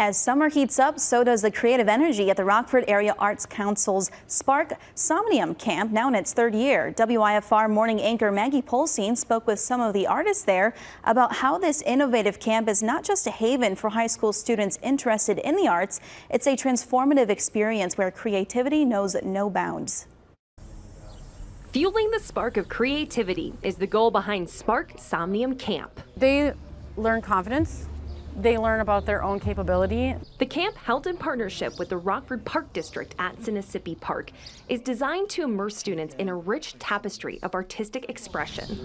As summer heats up, so does the creative energy at the Rockford Area Arts Council's Spark Somnium Camp, now in its third year. WIFR morning anchor Maggie Polsine spoke with some of the artists there about how this innovative camp is not just a haven for high school students interested in the arts, it's a transformative experience where creativity knows no bounds. Fueling the spark of creativity is the goal behind Spark Somnium Camp. They learn confidence. They learn about their own capability. The camp, held in partnership with the Rockford Park District at Sinisippi Park, is designed to immerse students in a rich tapestry of artistic expression.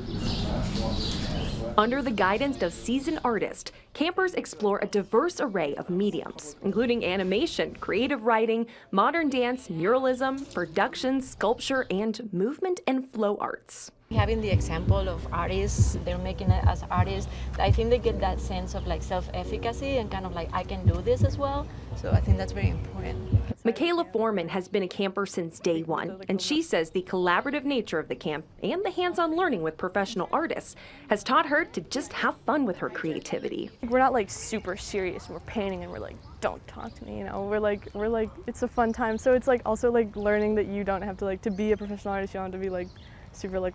Under the guidance of seasoned artists, campers explore a diverse array of mediums, including animation, creative writing, modern dance, muralism, production, sculpture, and movement and flow arts. Having the example of artists, they're making it as artists, I think they get that sense of like self-efficacy and kind of like, I can do this as well. So I think that's very important. Michaela Foreman has been a camper since day one, and she says the collaborative nature of the camp and the hands-on learning with professional artists has taught her to just have fun with her creativity. We're not like super serious and we're painting and we're like, don't talk to me, you know, we're like, it's a fun time. So it's like also like learning that you don't have to to be a professional artist, you don't have to be super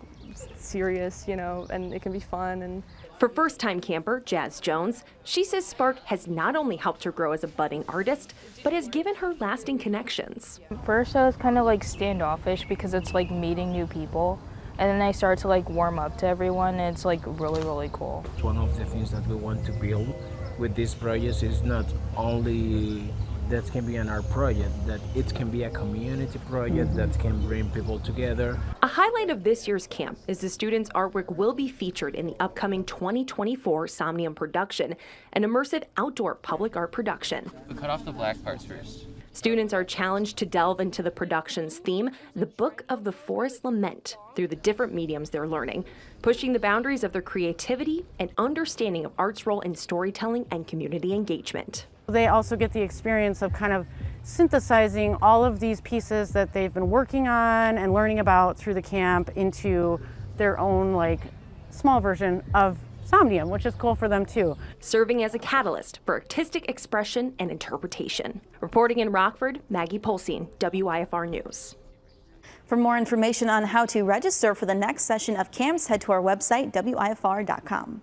serious, you know, and it can be fun. And for first-time camper Jazz Jones, she says Spark has not only helped her grow as a budding artist, but has given her lasting connections. First I was kind of standoffish because it's meeting new people, and then I started to warm up to everyone, and it's really cool. One of the things that we want to build with this project is not only that can be an art project, that it can be a community project that can bring people together. A highlight of this year's camp is the students' artwork will be featured in the upcoming 2024 Somnium production, an immersive outdoor public art production. We cut off the black parts first. Students are challenged to delve into the production's theme, the Book of the Forest Lament, through the different mediums they're learning, pushing the boundaries of their creativity and understanding of art's role in storytelling and community engagement. They also get the experience of kind of synthesizing all of these pieces that they've been working on and learning about through the camp into their own small version of Somnium, which is cool for them too. Serving as a catalyst for artistic expression and interpretation. Reporting in Rockford, Maggie Polsine, WIFR News. For more information on how to register for the next session of camps, head to our website, WIFR.com.